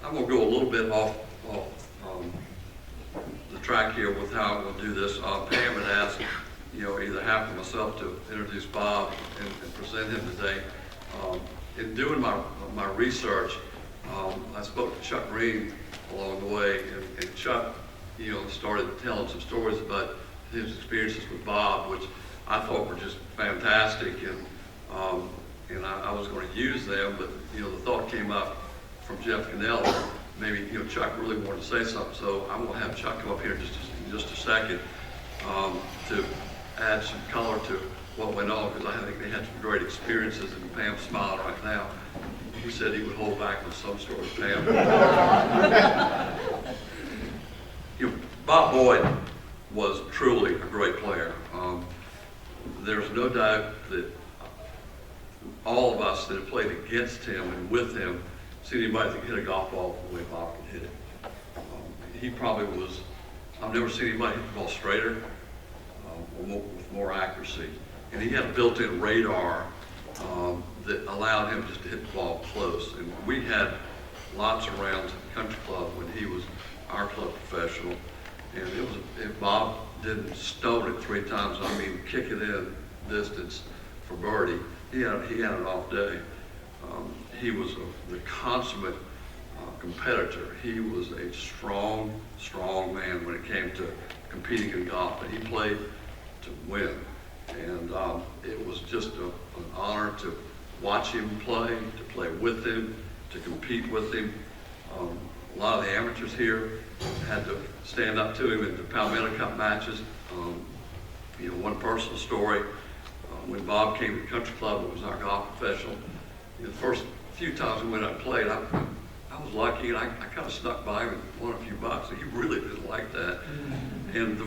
I'm going to go a little bit off the track here with how I'm going to do this. Pam had asked, either half of myself to introduce Bob and present him today. In doing my research, I spoke to Chuck Green along the way, and Chuck, started telling some stories about his experiences with Bob, which I thought were just fantastic, and I was going to use them, but the thought came up from Jeff Cannell. Maybe Chuck really wanted to say something, so I'm going to have Chuck come up here in just a second to add some color to what went on, because I think they had some great experiences, and Pam's smiling right now. He said he would hold back on some stories, Pam. Bob Boyd was truly a great player. There's no doubt that all of us that have played against him and with him seen anybody that can hit a golf ball the way Bob can hit it. He probably was, I've never seen anybody hit the ball straighter with more accuracy. And he had a built-in radar that allowed him just to hit the ball close. And we had lots of rounds at the country club when he was our club professional. And it was, if Bob didn't stone it 3 times, I mean kick it in distance for birdie, he had an off day. He was the consummate competitor. He was a strong man when it came to competing in golf, but he played to win. And it was just an honor to watch him play, to play with him, to compete with him. A lot of the amateurs here had to stand up to him in the Palmetto Cup matches. One personal story, when Bob came to the country club, it was our golf professional. The first few times we went out and played, I was lucky, and I kind of snuck by him and won a few bucks. He really didn't like that. And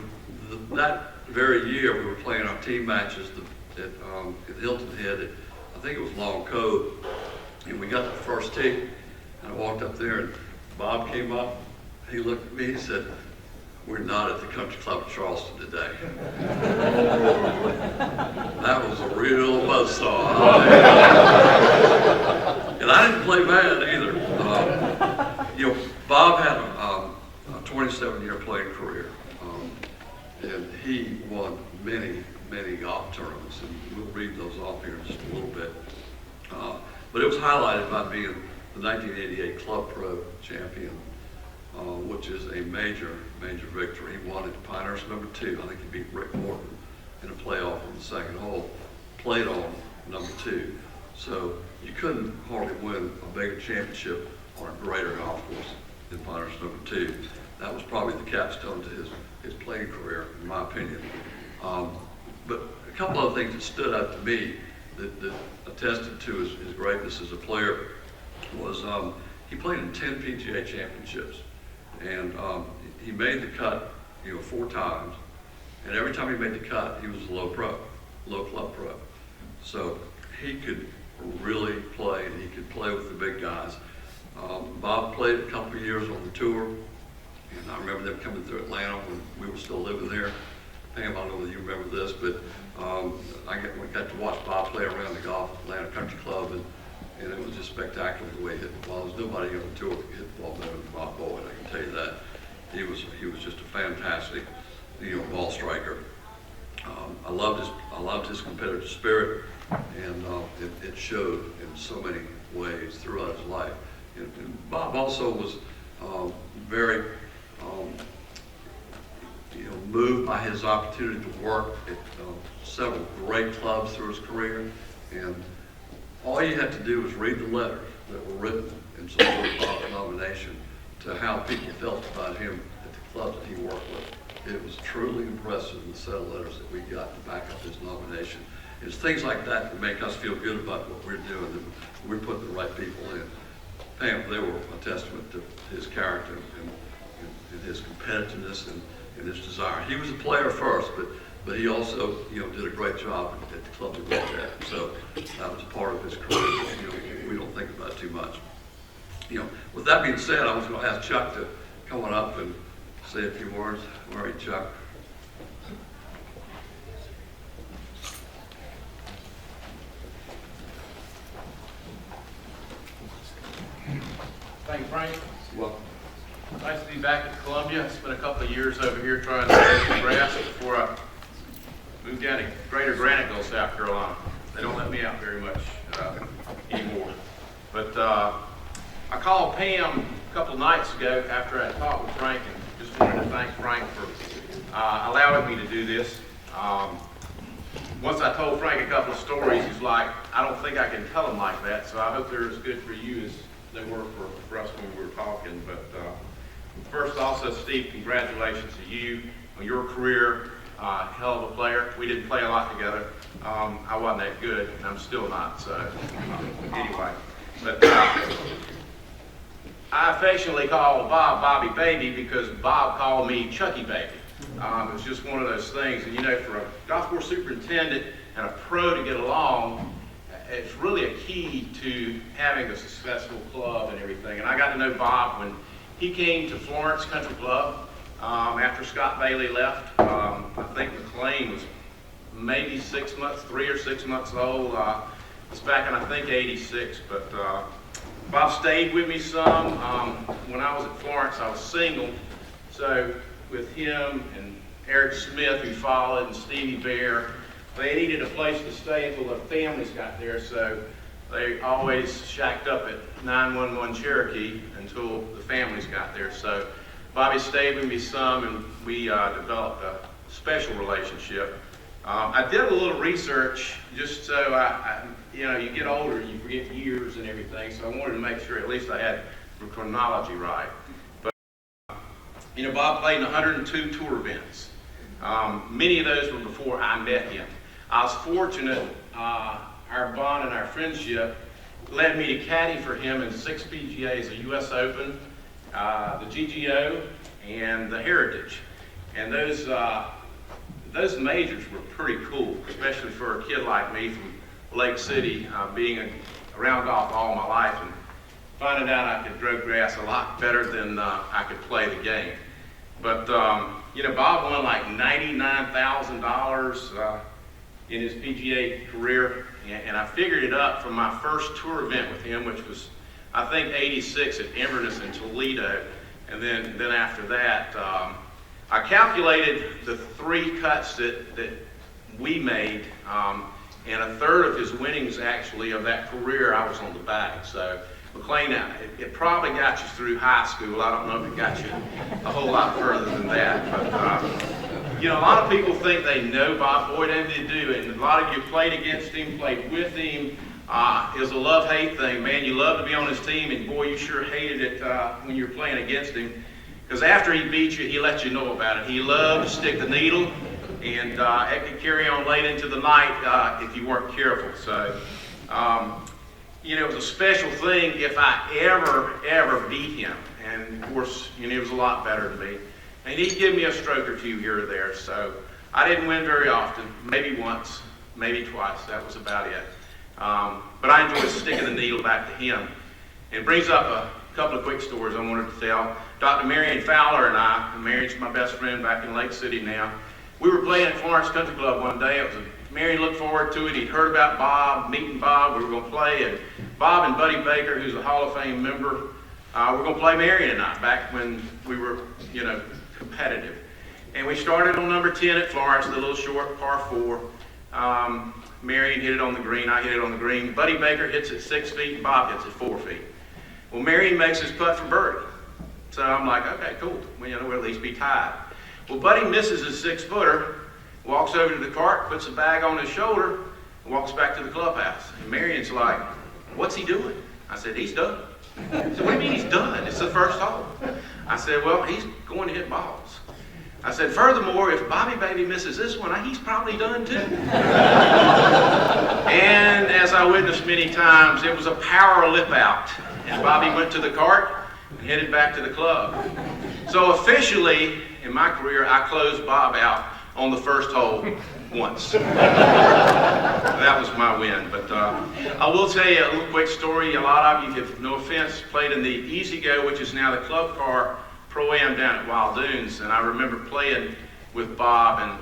that very year, we were playing our team matches at Hilton Head. I think it was Long Cove, and we got the first tee. And I walked up there, and Bob came up. He looked at me. He said, "We're not at the country club in Charleston today." That was a real buzzsaw. And I didn't play bad either. Bob had a 27-year playing career, and he won many golf tournaments, and we'll read those off here in just a little bit. But it was highlighted by being the 1988 Club Pro champion, which is a major victory. He won at Pinehurst number 2. I think he beat Rick Morton in a playoff on the second hole, played on number 2. So you couldn't hardly win a bigger championship on a greater golf course than Pinehurst number 2. That was probably the capstone to his playing career, in my opinion. But a couple other things that stood out to me that attested to his greatness as a player was he played in 10 PGA championships, and he made the cut 4 times, and every time he made the cut, he was a low club pro. So he could really play, and he could play with the big guys. Bob played a couple of years on the tour, and I remember them coming through Atlanta when we were still living there. Pam, I don't know whether you remember this, but we got to watch Bob play around the golf Atlanta Country Club, and it was just spectacular the way he hit the ball. There's nobody on the tour that could hit the ball better than Bob Boyd, I can tell you that. He was just a fantastic, ball striker. I loved his competitive spirit, and it showed in so many ways throughout his life. And Bob also was very moved by his opportunity to work at several great clubs through his career, and all you had to do was read the letters that were written in support of Bob's nomination to how people felt about him at the clubs that he worked with. It was truly impressive, the set of letters that we got to back up his nomination. It's things like that that make us feel good about what we're doing, that we're putting the right people in. Pam, they were a testament to his character and his competitiveness and his desire. He was a player first, but he also did a great job at the club that we worked at. So that was part of his career. We don't think about it too much. With that being said, I was going to ask Chuck to come on up and say a few words. Where are you, Chuck? Thank you, Frank. Well, Nice to be back at Columbia. I spent a couple of years over here trying to get some grass before I moved down to Greater Graniteville, South Carolina. They don't let me out very much anymore. But I called Pam a couple of nights ago after I talked with Frank and just wanted to thank Frank for allowing me to do this. Once I told Frank a couple of stories, he's like, I don't think I can tell them like that, so I hope they're as good for you as they were for us when we were talking. But first, also, Steve, congratulations to you on your career. Hell of a player. We didn't play a lot together. I wasn't that good, and I'm still not, so anyway. But I affectionately call Bob Bobby Baby because Bob called me Chucky Baby. It was just one of those things, and you know, for a golf course superintendent and a pro to get along, it's really a key to having a successful club and everything. And I got to know Bob when he came to Florence Country Club after Scott Bailey left. I think McLean was maybe 6 months, 3 or 6 months old. It's back in, I think, '86. But Bob stayed with me some. When I was at Florence, I was single. So with him and Eric Smith, who followed, and Stevie Bear, they needed a place to stay until their families got there. So they always shacked up at 911 Cherokee until the families got there. So Bobby stayed with me some, and we developed a special relationship. I did a little research just so you know, you get older, you forget years and everything, so I wanted to make sure at least I had the chronology right. But, you know, Bob played in 102 tour events. Many of those were before I met him. I was fortunate, our bond and our friendship led me to caddy for him in 6 PGAs, the U.S. Open, the GGO, and the Heritage. And those majors were pretty cool, especially for a kid like me from Lake City, being around golf all my life and finding out I could throw grass a lot better than I could play the game. But, you know, Bob won like $99,000 in his PGA career, and I figured it up from my first tour event with him, which was, I think, '86 at Inverness in Toledo. And then after that, I calculated the 3 cuts that we made, and a third of his winnings, actually, of that career, I was on the bag. So McLean, it probably got you through high school. I don't know if it got you a whole lot further than that. But, you know, a lot of people think they know Bob Boyd, and they do. And a lot of you played against him, played with him. It was a love-hate thing. Man, you love to be on his team, and boy, you sure hated it when you were playing against him. Because after he beat you, he let you know about it. He loved to stick the needle, and it could carry on late into the night if you weren't careful. So, you know, it was a special thing if I ever beat him. And of course, you know, he was a lot better than me. And he'd give me a stroke or two here or there. So I didn't win very often, maybe once, maybe twice. That was about it. But I enjoyed sticking the needle back to him. And it brings up a couple of quick stories I wanted to tell. Dr. Marion Fowler and I, Marion's my best friend back in Lake City now, we were playing at Florence Country Club one day. Marion looked forward to it. He'd heard about Bob, meeting Bob. We were going to play, and Bob and Buddy Baker, who's a Hall of Fame member, were going to play Marion and I back when we were, you know, competitive. And we started on number 10 at Florence, the little short par 4. Marion hit it on the green, I hit it on the green. Buddy Baker hits it 6 feet, and Bob hits it 4 feet. Well, Marion makes his putt for birdie. So I'm like, okay, cool. Well, you know, we'll at least be tied. Well, Buddy misses his 6-footer, walks over to the cart, puts the bag on his shoulder, and walks back to the clubhouse. And Marion's like, what's he doing? I said, he's done. He said, what do you mean he's done? It's the first hole. I said, well, he's going to hit balls. I said, furthermore, if Bobby Baby misses this one, he's probably done too. And as I witnessed many times, it was a power lip out. And Bobby went to the cart and headed back to the club. So officially, in my career, I closed Bob out on the first hole once. That was my win. But I will tell you a little quick story. A lot of you have, no offense, played in the Easy Go, which is now the Club Car Pro-Am down at Wild Dunes. And I remember playing with Bob, and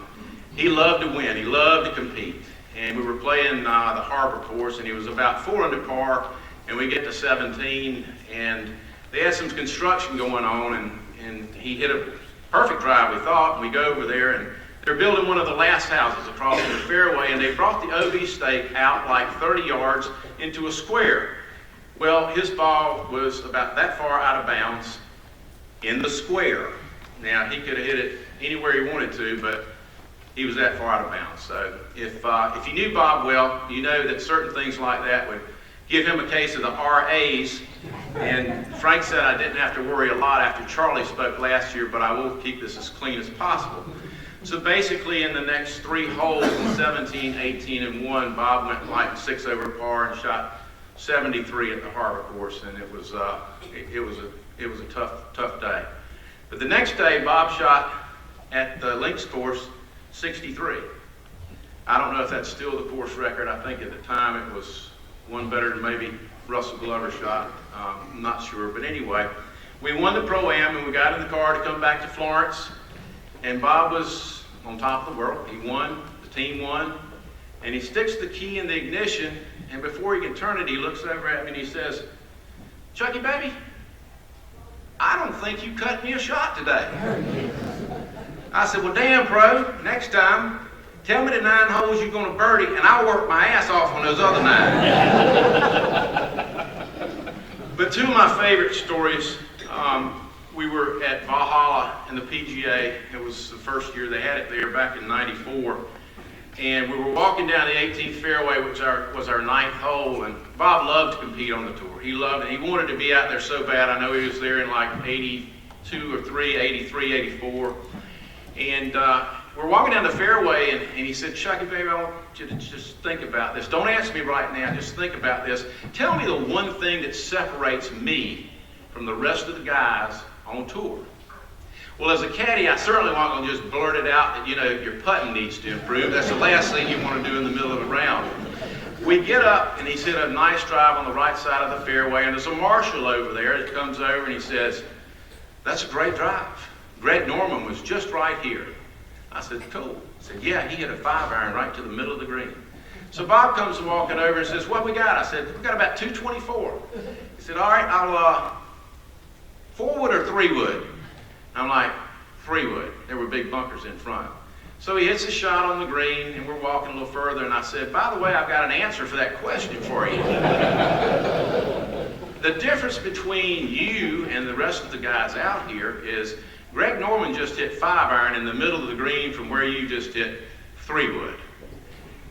he loved to win. He loved to compete. And we were playing the Harbor course, and he was about 4 under par, and we get to 17, and they had some construction going on, and he hit a perfect drive, we thought, and we go over there, and they're building one of the last houses across the fairway, and they brought the OB stake out like 30 yards into a square. Well, his ball was about that far out of bounds in the square. Now, he could have hit it anywhere he wanted to, but he was that far out of bounds. So if you knew Bob well, you know that certain things like that would give him a case of the RAs. And Frank said I didn't have to worry a lot after Charlie spoke last year, but I will keep this as clean as possible. So basically in the next 3 holes, in 17, 18, and 1, Bob went like 6 over par and shot 73 at the Harbor course, and it was a tough day. But the next day, Bob shot at the links course 63. I don't know if that's still the course record. I think at the time it was one better than maybe Russell Glover shot. I'm not sure, but anyway, we won the Pro-Am and we got in the car to come back to Florence, and Bob was on top of the world. He won, the team won, and he sticks the key in the ignition, and before he can turn it, he looks over at me and he says, "Chucky, baby, I don't think you cut me a shot today." I said, "Well, damn, Pro, next time, tell me the 9 holes you're going to birdie, and I'll work my ass off on those other 9. But 2 of my favorite stories, we were at Valhalla in the PGA. It was the first year they had it there back in '94. And we were walking down the 18th fairway, which was our 9th hole, and Bob loved to compete on the tour. He loved it. He wanted to be out there so bad. I know he was there in like 82 or 3, 83, 84. And we're walking down the fairway, and he said, "Chucky, baby, I want you to just think about this. Don't ask me right now. Just think about this. Tell me the one thing that separates me from the rest of the guys on tour." Well, as a caddy, I certainly wasn't going to just blurt it out that, your putting needs to improve. That's the last thing you want to do in the middle of the round. We get up, and he's hit a nice drive on the right side of the fairway, and there's a marshal over there that comes over, and he says, "That's a great drive. Greg Norman was just right here." I said, "Cool." He said, "Yeah, he hit a 5-iron right to the middle of the green." So Bob comes walking over and says, "What we got?" I said, "We got about 224. He said, "All right, I'll 4-wood or 3-wood?" I'm like, 3-wood. There were big bunkers in front. So he hits a shot on the green, and we're walking a little further, and I said, "By the way, I've got an answer for that question for you." The difference between you and the rest of the guys out here is Greg Norman just hit 5-iron in the middle of the green from where you just hit 3-wood.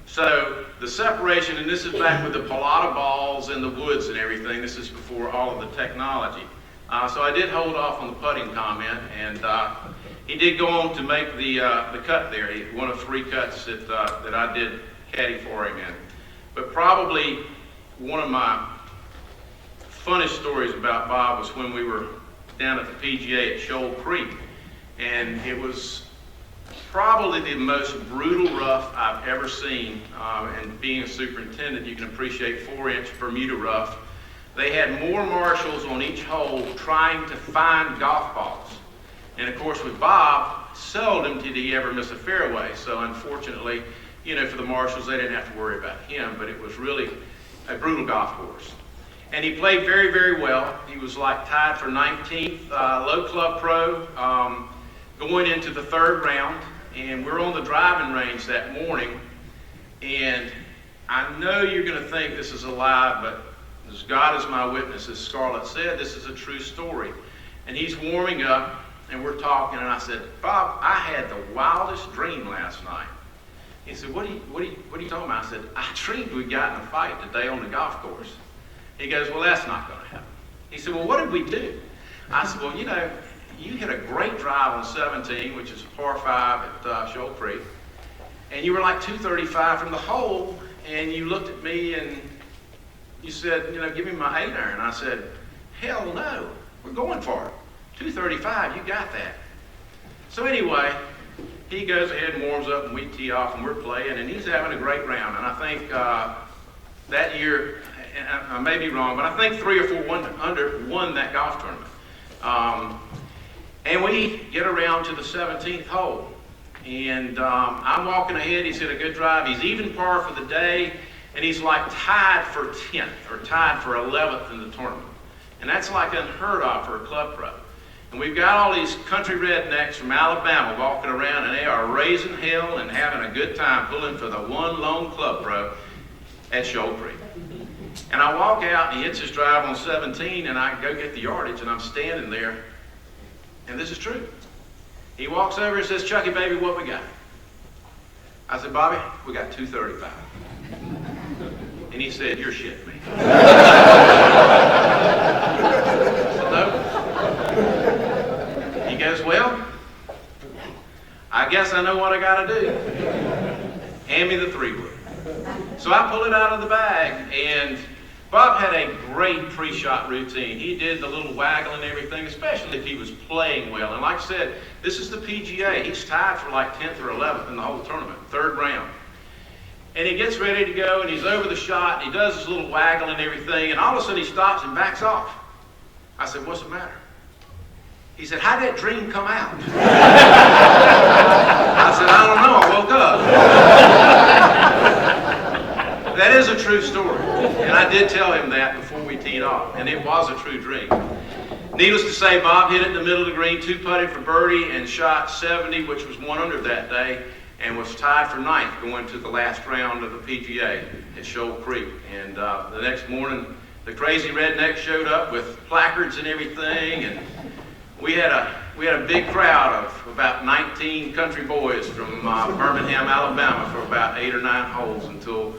So the separation, and this is back with the Pilata balls in the woods and everything. This is before all of the technology. So I did hold off on the putting comment, and he did go on to make the cut there. One of 3 cuts that I did caddy for him in. But probably one of my funnest stories about Bob was when we were down at the PGA at Shoal Creek, and it was probably the most brutal rough I've ever seen. And being a superintendent, you can appreciate 4-inch Bermuda rough. They had more marshals on each hole trying to find golf balls. And of course with Bob, seldom did he ever miss a fairway. So unfortunately, for the marshals, they didn't have to worry about him, but it was really a brutal golf course. And he played very, very well. He was like tied for 19th, low club pro, going into the 3rd round. And we're on the driving range that morning. And I know you're going to think this is a lie, but as God is my witness, as Scarlett said, this is a true story. And he's warming up, and we're talking, and I said, "Bob, I had the wildest dream last night." He said, What are you talking about?" I said, "I dreamed we got in a fight today on the golf course." He goes, "Well, that's not going to happen." He said, "Well, what did we do?" I said, "Well, you hit a great drive on 17, which is a par 5 at Shoal Creek, and you were like 235 from the hole, and you looked at me and you said, give me my 8-iron. I said, hell no, we're going for it. 235, you got that. So anyway, he goes ahead and warms up, and we tee off, and we're playing, and he's having a great round. And I think that year, and I may be wrong, but I think 3 or 4 under won that golf tournament. And we get around to the 17th hole, and I'm walking ahead. He's hit a good drive. He's even par for the day, and he's like tied for 10th or tied for 11th in the tournament. And that's like unheard of for a club pro. And we've got all these country rednecks from Alabama walking around, and they are raising hell and having a good time pulling for the one lone club pro at Shoal Creek. And I walk out, and he hits his drive on 17, and I go get the yardage, and I'm standing there, and this is true. He walks over and says, "Chucky, baby, what we got?" I said, "Bobby, we got 235. And he said, "You're shitting me." I said, "No." He goes, "Well, I guess I know what I got to do. Hand me the 3-wood." So I pull it out of the bag, and Bob had a great pre-shot routine. He did the little waggle and everything, especially if he was playing well. And like I said, this is the PGA. He's tied for like 10th or 11th in the whole tournament, 3rd round. And he gets ready to go, and he's over the shot, and he does his little waggle and everything, and all of a sudden he stops and backs off. I said, "What's the matter?" He said, "How'd that dream come out?" I said, "I don't know, I woke up." That is a true story, and I did tell him that before we teed off, and it was a true dream. Needless to say, Bob hit it in the middle of the green, 2-putted for birdie, and shot 70, which was 1 under that day, and was tied for 9th going to the last round of the PGA at Shoal Creek. And the next morning, the crazy redneck showed up with placards and everything, and we had a big crowd of about 19 country boys from Birmingham, Alabama, for about 8 or 9 holes until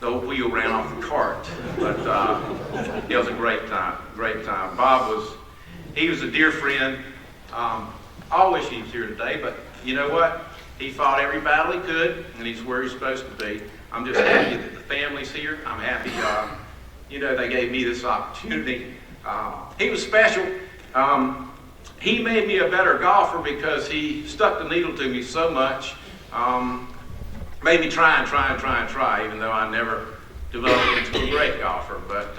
the old wheel ran off the cart. But it was a great time, great time. Bob was a dear friend. I wish he was here today, but you know what? He fought every battle he could, and he's where he's supposed to be. I'm just happy that the family's here. I'm happy, they gave me this opportunity. He was special. He made me a better golfer because he stuck the needle to me so much. Made me try, even though I never developed into a great golfer. But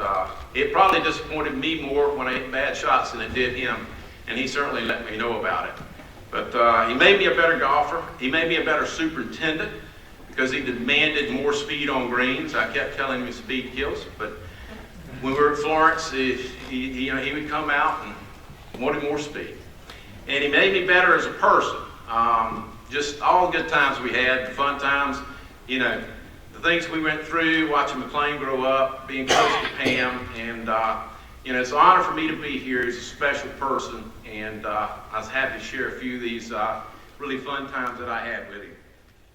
it probably disappointed me more when I hit bad shots than it did him, and he certainly let me know about it. But he made me a better golfer. He made me a better superintendent because he demanded more speed on greens. I kept telling him speed kills, but when we were at Florence, he would come out and wanted more speed. And he made me better as a person. Just all the good times we had, the fun times, the things we went through, watching McLean grow up, being close to Pam, and it's an honor for me to be here. He's a special person, and I was happy to share a few of these really fun times that I had with him.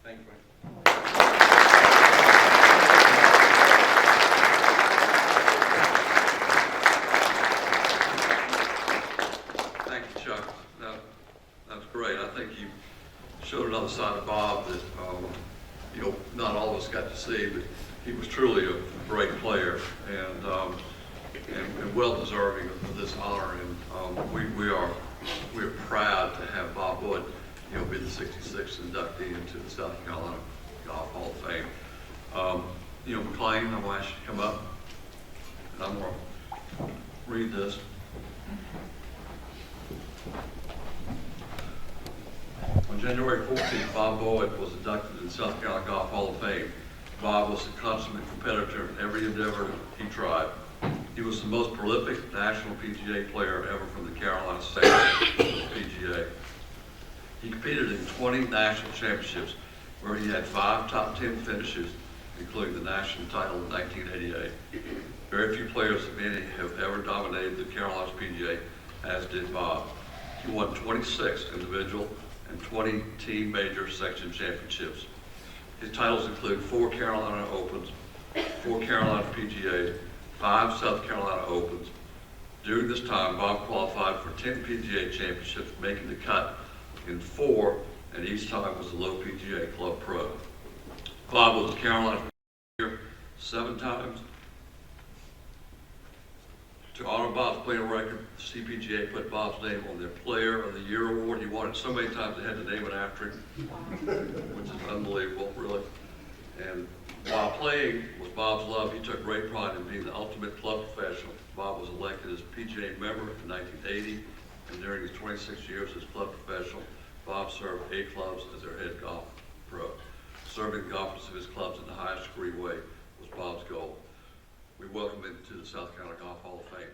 Thank you. Thank you, Chuck. That's great. I think you showed another side of Bob that not all of us got to see, but he was truly a great player and well deserving of this honor. And we are proud to have Bob Wood, be the 66th inductee into the South Carolina Golf Hall of Fame. McLean, I'm going to ask you to come up, and I'm going to read this. On January 14th, Bob Boyd was inducted into the South Carolina Golf Hall of Fame. Bob was a consummate competitor in every endeavor he tried. He was the most prolific national PGA player ever from the Carolina State PGA. He competed in 20 national championships where he had 5 top 10 finishes, including the national title in 1988. Very few players, if any, have ever dominated the Carolina PGA as did Bob. He won 26 individual and 20 team major section championships. His titles include 4 Carolina Opens, 4 Carolina PGAs, 5 South Carolina Opens. During this time, Bob qualified for 10 PGA championships, making the cut in 4, and each time was the low PGA Club Pro. Bob was the Carolina PGA 7 times. To honor Bob's playing record, the CPGA put Bob's name on their Player of the Year award. He won it so many times they had to name it after him, which is unbelievable, really. And while playing was Bob's love, he took great pride in being the ultimate club professional. Bob was elected as PGA member in 1980, and during his 26 years as club professional, Bob served 8 clubs as their head golf pro. Serving the golfers of his clubs in the highest degree way was Bob's goal. We welcome him to the South Carolina Golf Hall of Fame.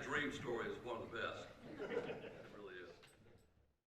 dream story is one of the best.